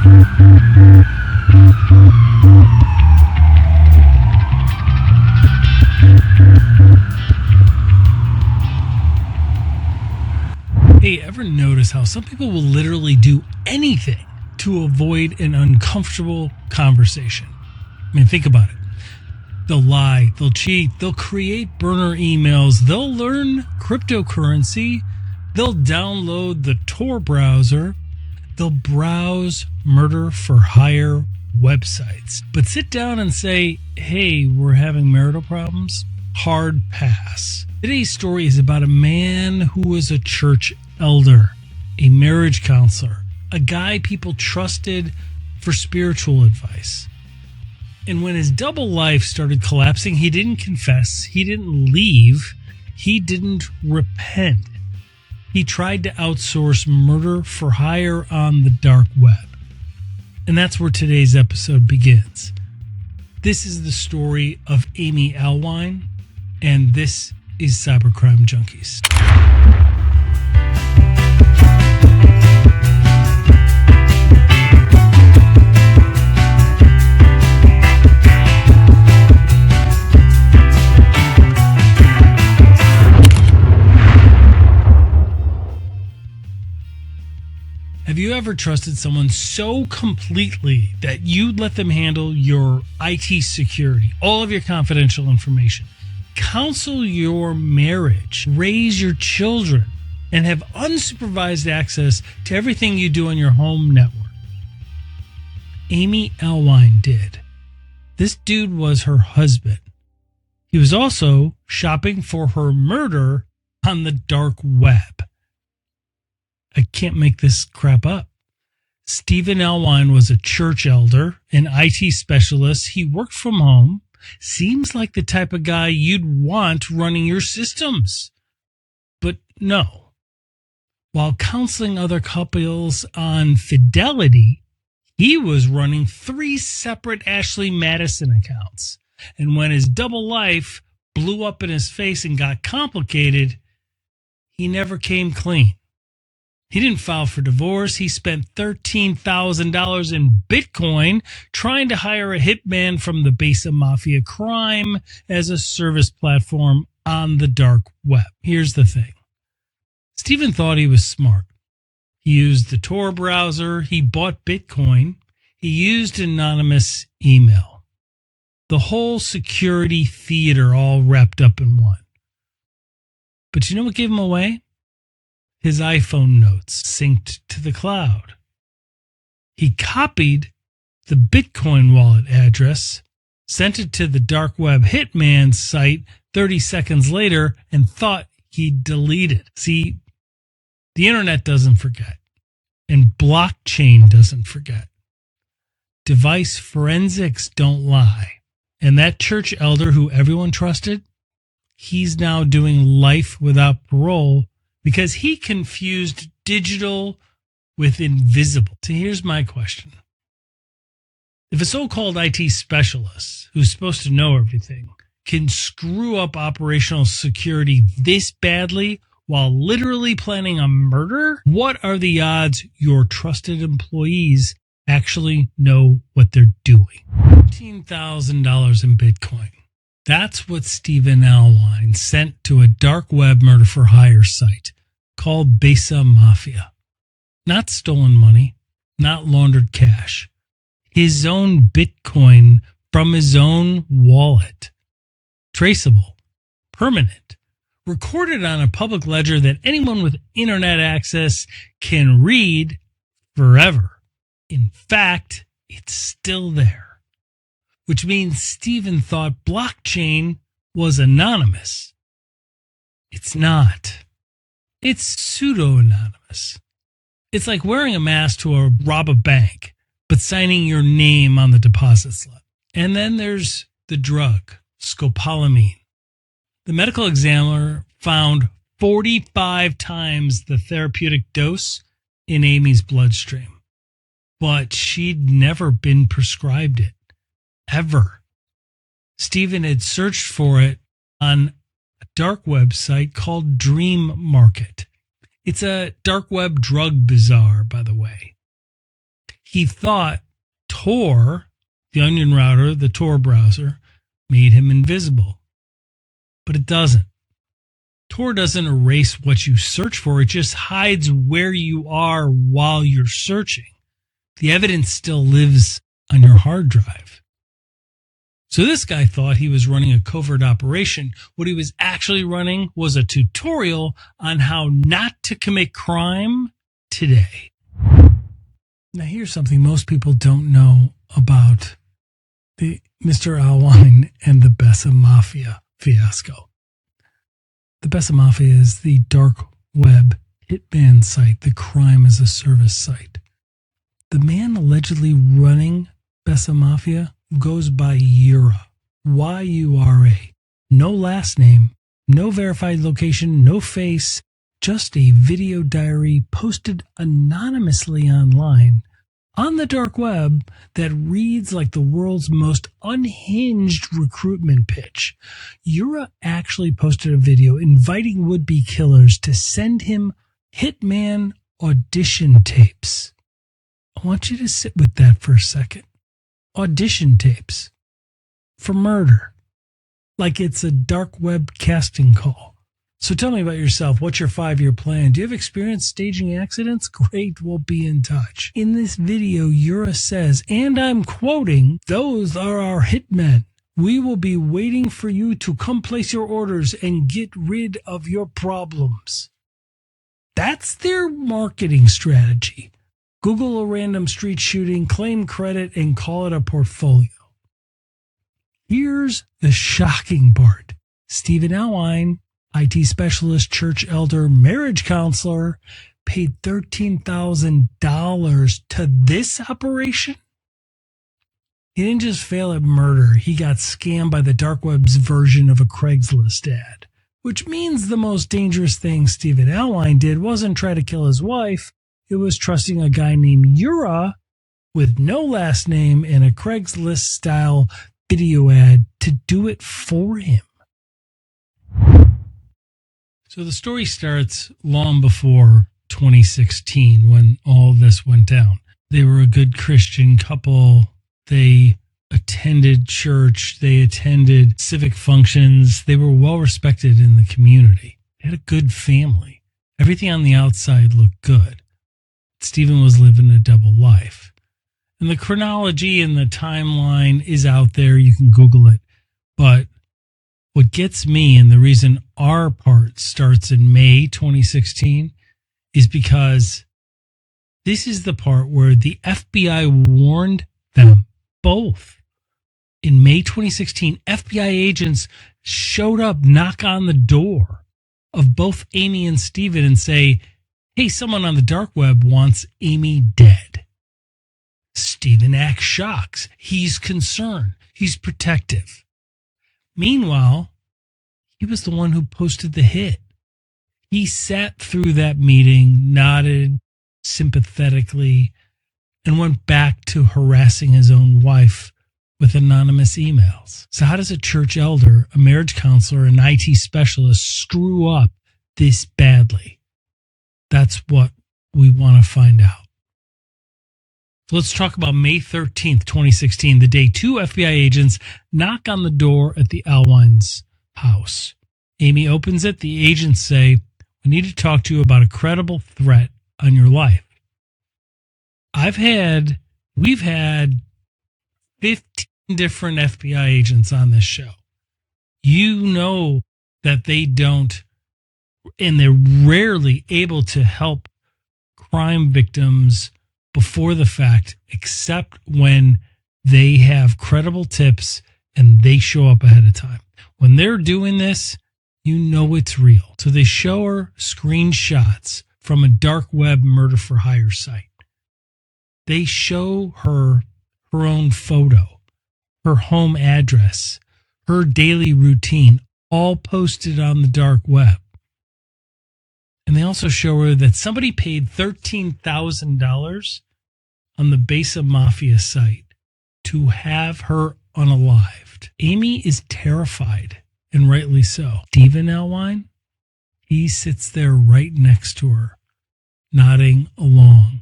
Hey, ever notice how some people will literally do anything to avoid an uncomfortable conversation? I mean, think about it. They'll lie, they'll cheat, they'll create burner emails, they'll learn cryptocurrency, they'll download the Tor browser, they'll browse murder-for-hire websites. But sit down and say, hey, we're having marital problems? Hard pass. Today's story is about a man who was a church elder, a marriage counselor, a guy people trusted for spiritual advice. And when his double life started collapsing, he didn't confess, he didn't leave, he didn't repent. He tried to outsource murder for hire on the dark web. And that's where today's episode begins. This is the story of Amy Allwine, and this is Cybercrime Junkies. Have you ever trusted someone so completely that you'd let them handle your IT security, all of your confidential information, counsel your marriage, raise your children, and have unsupervised access to everything you do on your home network? Amy Allwine did. This dude was her husband. He was also shopping for her murder on the dark web. I can't make this crap up. Stephan Allwine was a church elder, an IT specialist. He worked from home. Seems like the type of guy you'd want running your systems. But no. While counseling other couples on fidelity, he was running 3 separate Ashley Madison accounts. And when his double life blew up in his face and got complicated, he never came clean. He didn't file for divorce. He spent $13,000 in Bitcoin trying to hire a hitman from the base of mafia crime as a service platform on the dark web. Here's the thing. Stephan thought he was smart. He used the Tor browser. He bought Bitcoin. He used anonymous email. The whole security theater all wrapped up in one. But you know what gave him away? His iPhone notes synced to the cloud. He copied the Bitcoin wallet address, sent it to the dark web hitman site 30 seconds later, and thought he'd deleted. See, the internet doesn't forget, and blockchain doesn't forget. Device forensics don't lie. And that church elder who everyone trusted, he's now doing life without parole because he confused digital with invisible. So here's my question. If a so-called IT specialist who's supposed to know everything can screw up operational security this badly while literally planning a murder, what are the odds your trusted employees actually know what they're doing? $15,000 in Bitcoin. That's what Stephan Allwine sent to a dark web murder for hire site called Besa Mafia. Not stolen money, not laundered cash. His own Bitcoin from his own wallet. Traceable, permanent, recorded on a public ledger that anyone with internet access can read forever. In fact, it's still there. Which means Stephan thought blockchain was anonymous. It's not. It's pseudo-anonymous. It's like wearing a mask to rob a bank, but signing your name on the deposit slip. And then there's the drug, scopolamine. The medical examiner found 45 times the therapeutic dose in Amy's bloodstream. But she'd never been prescribed it. Ever. Stephan had searched for it on a dark website called Dream Market. It's a dark web drug bazaar, by the way. He thought Tor, the onion router, the Tor browser, made him invisible. But it doesn't. Tor doesn't erase what you search for. It just hides where you are while you're searching. The evidence still lives on your hard drive. So this guy thought he was running a covert operation. What he was actually running was a tutorial on how not to commit crime today. Now here's something most people don't know about the Mr. Allwine and the Bessa Mafia fiasco. The Bessa Mafia is the dark web hitman site, the crime as a service site. The man allegedly running Bessa Mafia goes by Yura, Y-U-R-A. No last name, no verified location, no face, just a video diary posted anonymously online on the dark web that reads like the world's most unhinged recruitment pitch. Yura actually posted a video inviting would-be killers to send him hitman audition tapes. I want you to sit with that for a second. Audition tapes for murder, like it's a dark web casting call. So tell me about yourself. What's your 5-year plan? Do you have experience staging accidents? Great, we'll be in touch. In this video, Yura says, and I'm quoting, "Those are our hitmen. We will be waiting for you to come place your orders and get rid of your problems." That's their marketing strategy. Google a random street shooting, claim credit, and call it a portfolio. Here's the shocking part. Stephan Allwine, IT specialist, church elder, marriage counselor, paid $13,000 to this operation? He didn't just fail at murder. He got scammed by the dark web's version of a Craigslist ad, which means the most dangerous thing Stephan Allwine did wasn't try to kill his wife. It was trusting a guy named Yura with no last name and a Craigslist-style video ad to do it for him. So the story starts long before 2016 when all this went down. They were a good Christian couple. They attended church. They attended civic functions. They were well respected in the community. They had a good family. Everything on the outside looked good. Stephan was living a double life. And the chronology and the timeline is out there. You can Google it. But what gets me, and the reason our part starts in May 2016, is because this is the part where the FBI warned them both. In May 2016, FBI agents showed up, knock on the door of both Amy and Stephan and say, "Hey, someone on the dark web wants Amy dead." Stephan acts shocked. He's concerned. He's protective. Meanwhile, he was the one who posted the hit. He sat through that meeting, nodded sympathetically, and went back to harassing his own wife with anonymous emails. So how does a church elder, a marriage counselor, an IT specialist screw up this badly? That's what we want to find out. So let's talk about May 13th, 2016, the day 2 FBI agents knock on the door at the Allwine's house. Amy opens it. The agents say, "We need to talk to you about a credible threat on your life." We've had 15 different FBI agents on this show. You know that they don't, and they're rarely able to help crime victims before the fact, except when they have credible tips and they show up ahead of time. When they're doing this, you know it's real. So they show her screenshots from a dark web murder for hire site. They show her own photo, her home address, her daily routine, all posted on the dark web. And they also show her that somebody paid $13,000 on the Bessa Mafia site to have her unalived. Amy is terrified, and rightly so. Stephan Allwine, he sits there right next to her, nodding along.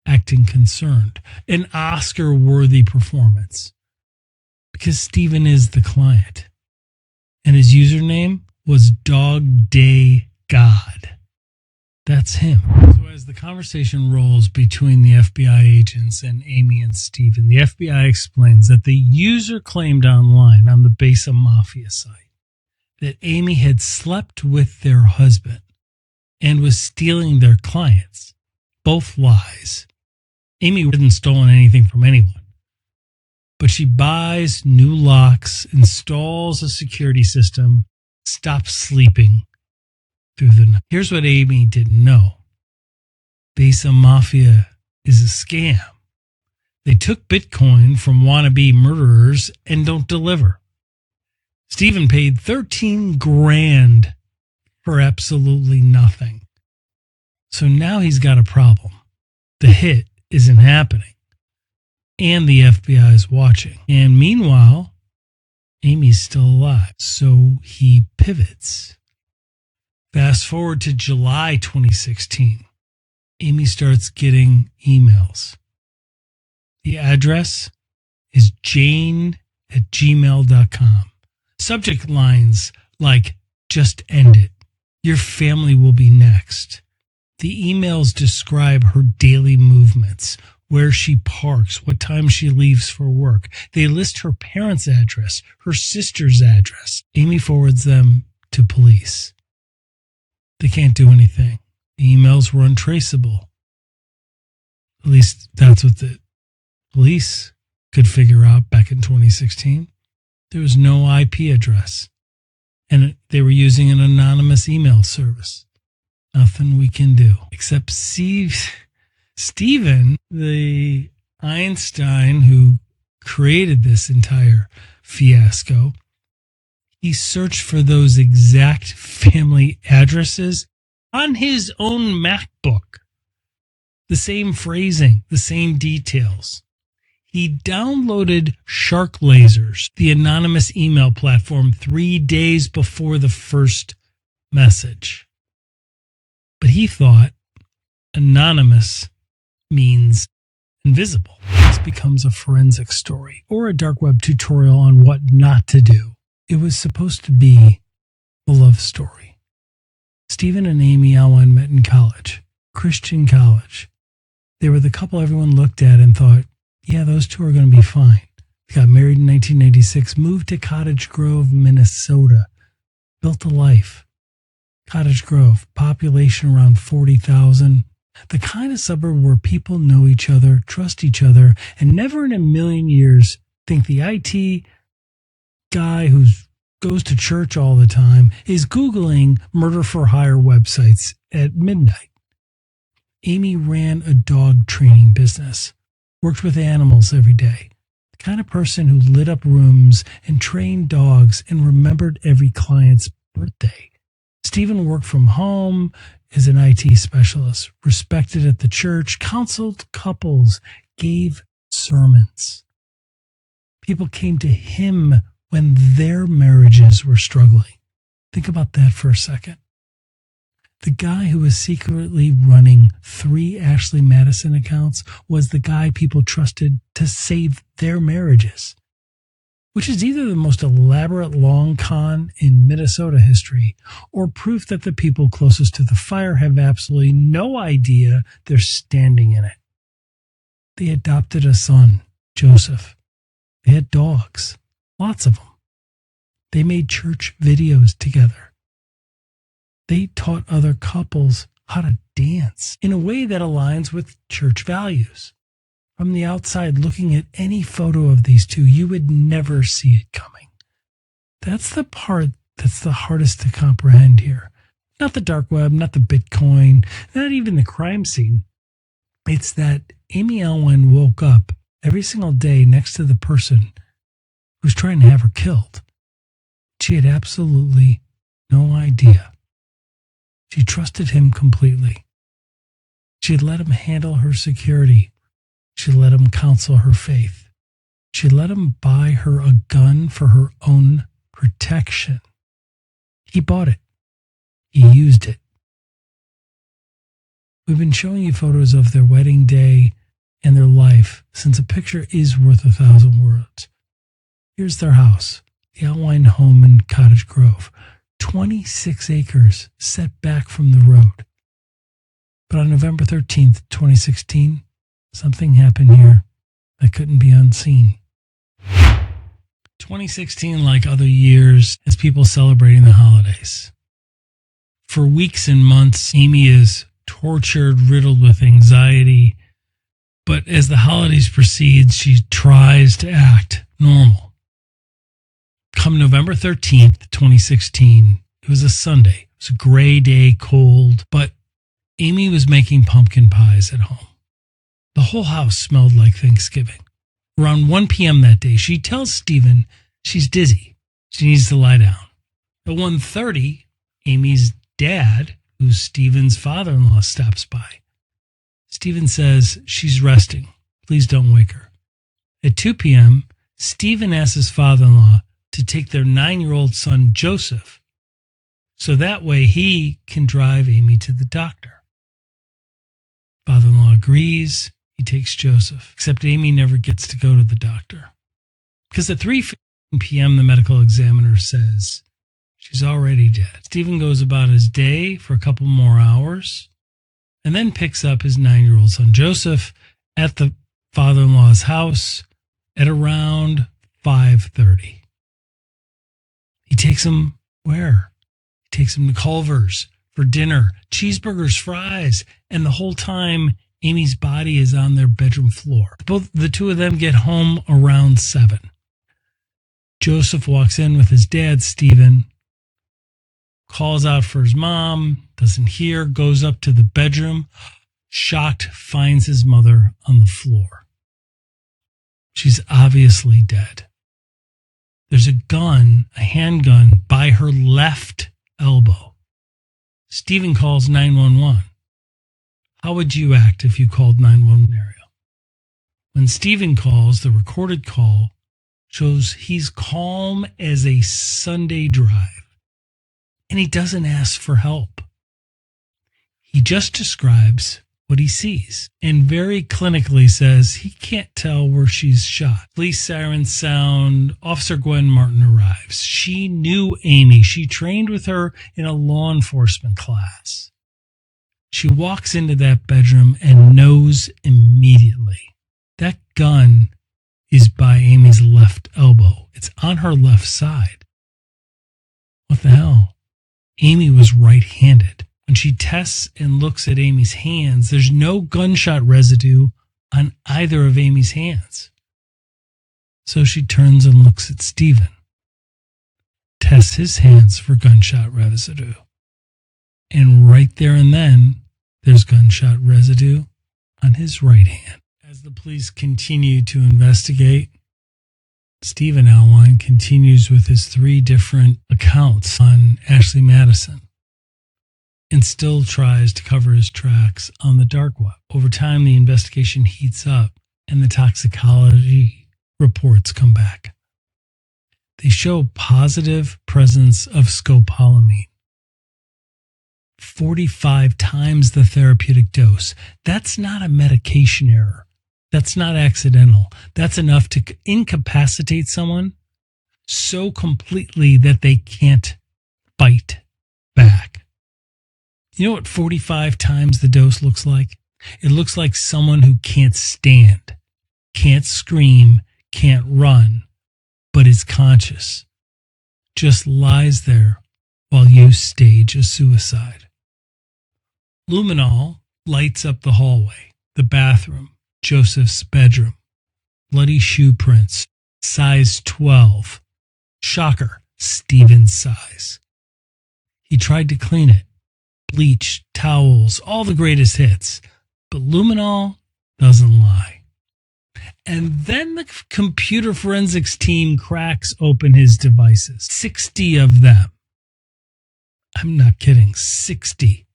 acting concerned. An Oscar-worthy performance. Because Stephan is the client. And his username was Dog Day God. That's him. So as the conversation rolls between the FBI agents and Amy and Stephan, the FBI explains that the user claimed online on the Besa Mafia site that Amy had slept with their husband and was stealing their clients. Both lies. Amy hadn't stolen anything from anyone. But she buys new locks, installs a security system, stops sleeping through the night. Here's what Amy didn't know. Besa Mafia is a scam. They took Bitcoin from wannabe murderers and don't deliver. Stephan paid $13,000 for absolutely nothing. So now he's got a problem. The hit isn't happening. And the FBI is watching. And meanwhile, Amy's still alive. So he pivots. Fast forward to July 2016. Amy starts getting emails. The address is jane@gmail.com. Subject lines like, just end it. Your family will be next. The emails describe her daily movements, where she parks, what time she leaves for work. They list her parents' address, her sister's address. Amy forwards them to police. They can't do anything. The emails were untraceable. At least that's what the police could figure out back in 2016. There was no IP address. And they were using an anonymous email service. Nothing we can do. Except Stephan, the Einstein who created this entire fiasco, he searched for those exact family addresses on his own MacBook. The same phrasing, the same details. He downloaded Shark Lasers, the anonymous email platform, 3 days before the first message. But he thought anonymous means invisible. This becomes a forensic story or a dark web tutorial on what not to do. It was supposed to be a love story. Stephan and Amy Allwine met in college, Christian college. They were the couple everyone looked at and thought, yeah, those two are going to be fine. They got married in 1996, moved to Cottage Grove, Minnesota, built a life. Cottage Grove, population around 40,000. The kind of suburb where people know each other, trust each other, and never in a million years think the IT guy who goes to church all the time is Googling murder for hire websites at midnight. Amy ran a dog training business, worked with animals every day, the kind of person who lit up rooms and trained dogs and remembered every client's birthday. Stephan worked from home as an IT specialist, respected at the church, counseled couples, gave sermons. People came to him when their marriages were struggling. Think about that for a second. The guy who was secretly running 3 Ashley Madison accounts was the guy people trusted to save their marriages, which is either the most elaborate long con in Minnesota history or proof that the people closest to the fire have absolutely no idea they're standing in it. They adopted a son, Joseph. They had dogs, lots of them. They made church videos together. They taught other couples how to dance in a way that aligns with church values. From the outside, looking at any photo of these two, you would never see it coming. That's the part that's the hardest to comprehend here. Not the dark web, not the Bitcoin, not even the crime scene. It's that Amy Allwine woke up every single day next to the person who's trying to have her killed. She had absolutely no idea. She trusted him completely. She had let him handle her security. She let him counsel her faith. She let him buy her a gun for her own protection. He bought it. He used it. We've been showing you photos of their wedding day and their life, since a picture is worth 1,000 words. Here's their house, the Allwine home in Cottage Grove, 26 acres set back from the road. But on November 13th, 2016, something happened here that couldn't be unseen. 2016, like other years, is people celebrating the holidays. For weeks and months, Amy is tortured, riddled with anxiety. But as the holidays proceed, she tries to act normal. Come November 13th, 2016, it was a Sunday. It was a gray day, cold, but Amy was making pumpkin pies at home. The whole house smelled like Thanksgiving. Around 1 p.m. that day, she tells Stephan she's dizzy. She needs to lie down. At 1:30, Amy's dad, who's Stephan's father-in-law, stops by. Stephan says she's resting. Please don't wake her. At 2 p.m., Stephan asks his father-in-law to take their 9-year-old son, Joseph, so that way he can drive Amy to the doctor. Father-in-law agrees. He takes Joseph, except Amy never gets to go to the doctor. Because at 3 p.m., the medical examiner says she's already dead. Stephan goes about his day for a couple more hours and then picks up his 9-year-old son, Joseph, at the father-in-law's house at around 5:30. He takes him where? He takes him to Culver's for dinner, cheeseburgers, fries, and the whole time Amy's body is on their bedroom floor. Both the two of them get home around 7. Joseph walks in with his dad, Stephan, calls out for his mom, doesn't hear, goes up to the bedroom, shocked, finds his mother on the floor. She's obviously dead. There's a gun, a handgun, by her left elbow. Stephan calls 911. How would you act if you called 911 area? When Stephan calls, the recorded call shows he's calm as a Sunday drive, and he doesn't ask for help. He just describes what he sees and very clinically says he can't tell where she's shot. Police sirens sound. Officer Gwen Martin arrives. She knew Amy. She trained with her in a law enforcement class. She walks into that bedroom and knows immediately that gun is by Amy's left elbow. It's on her left side. What the hell? Amy was right-handed. When she tests and looks at Amy's hands, there's no gunshot residue on either of Amy's hands. So she turns and looks at Stephan, tests his hands for gunshot residue. And right there and then, there's gunshot residue on his right hand. As the police continue to investigate, Stephan Allwine continues with his 3 different accounts on Ashley Madison and still tries to cover his tracks on the dark web. Over time, the investigation heats up and the toxicology reports come back. They show positive presence of scopolamine. 45 times the therapeutic dose. That's not a medication error. That's not accidental. That's enough to incapacitate someone so completely that they can't fight back. You know what 45 times the dose looks like? It looks like someone who can't stand, can't scream, can't run, but is conscious. Just lies there while you stage a suicide. Luminol lights up the hallway, the bathroom, Joseph's bedroom. Bloody shoe prints, size 12. Shocker, Stephan's size. He tried to clean it. Bleach, towels, all the greatest hits. But luminol doesn't lie. And then the computer forensics team cracks open his devices. 60 of them. I'm not kidding, 60.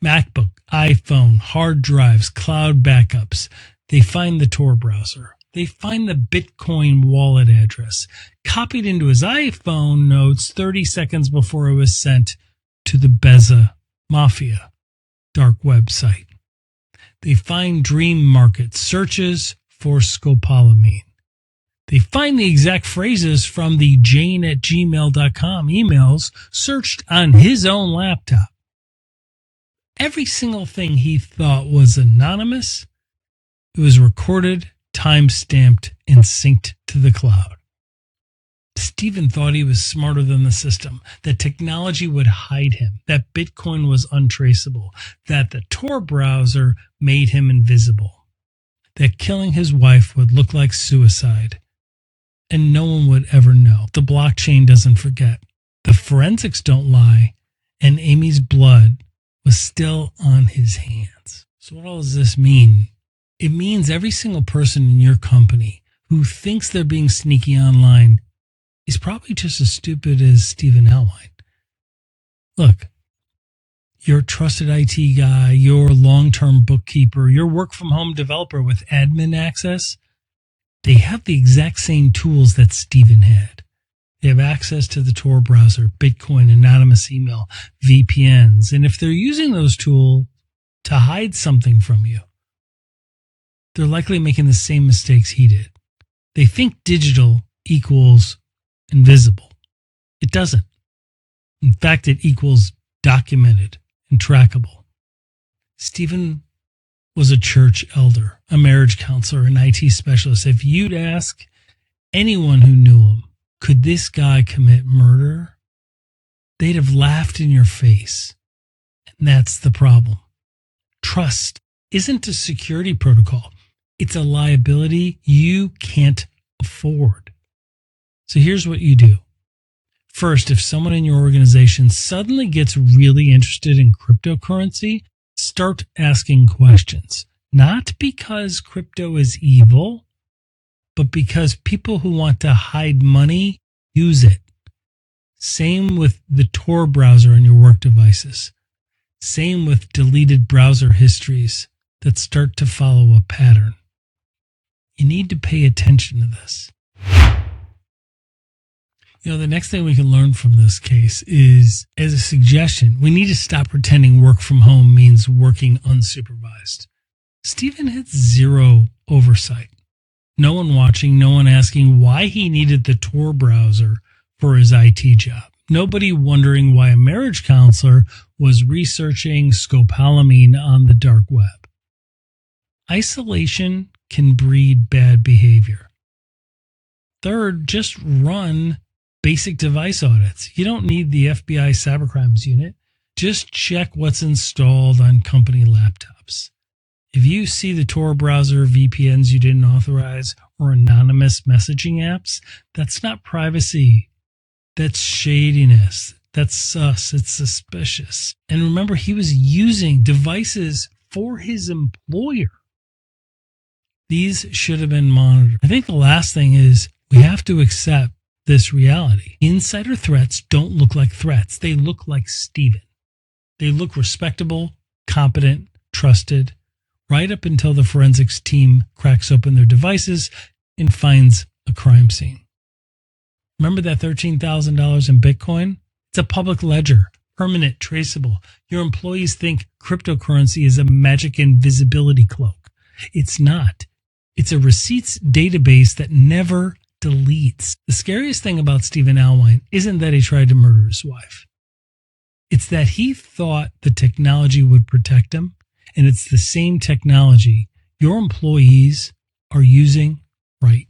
MacBook, iPhone, hard drives, cloud backups. They find the Tor browser. They find the Bitcoin wallet address, copied into his iPhone notes 30 seconds before it was sent to the Beza Mafia dark website. They find dream market searches for scopolamine. They find the exact phrases from the jane@gmail.com emails searched on his own laptop. Every single thing he thought was anonymous, it was recorded, time-stamped, and synced to the cloud. Stephan thought he was smarter than the system, that technology would hide him, that Bitcoin was untraceable, that the Tor browser made him invisible, that killing his wife would look like suicide, and no one would ever know. The blockchain doesn't forget. The forensics don't lie, and Amy's blood was still on his hands. So what all does this mean? It means every single person in your company who thinks they're being sneaky online is probably just as stupid as Stephan Allwine. Look, your trusted IT guy, your long-term bookkeeper, your work-from-home developer with admin access, they have the exact same tools that Stephan had. They have access to the Tor browser, Bitcoin, anonymous email, VPNs, and if they're using those tools to hide something from you, they're likely making the same mistakes he did. They think digital equals invisible. It doesn't. In fact, it equals documented and trackable. Stephan was a church elder, a marriage counselor, an IT specialist. If you'd ask anyone who knew him, could this guy commit murder? They'd have laughed in your face. And that's the problem. Trust isn't a security protocol. It's a liability you can't afford. So here's what you do. First, if someone in your organization suddenly gets really interested in cryptocurrency, start asking questions. Not because crypto is evil, but because people who want to hide money use it. Same with the Tor browser on your work devices. Same with deleted browser histories that start to follow a pattern. You need to pay attention to this. The next thing we can learn from this case is, as a suggestion, we need to stop pretending work from home means working unsupervised. Stephan had zero oversight. No one watching, no one asking why he needed the Tor browser for his IT job. Nobody wondering why a marriage counselor was researching scopolamine on the dark web. Isolation can breed bad behavior. Third, just run basic device audits. You don't need the FBI cybercrimes unit. Just check what's installed on company laptops. If you see the Tor browser, VPNs you didn't authorize, or anonymous messaging apps, that's not privacy. That's shadiness. That's sus. It's suspicious. And remember, he was using devices for his employer. These should have been monitored. I think the last thing is we have to accept this reality. Insider threats don't look like threats. They look like Stephan. They look respectable, competent, trusted, right up until the forensics team cracks open their devices and finds a crime scene. Remember that $13,000 in Bitcoin? It's a public ledger, permanent, traceable. Your employees think cryptocurrency is a magic invisibility cloak. It's not. It's a receipts database that never deletes. The scariest thing about Stephan Allwine isn't that he tried to murder his wife. It's that he thought the technology would protect him, and it's the same technology your employees are using right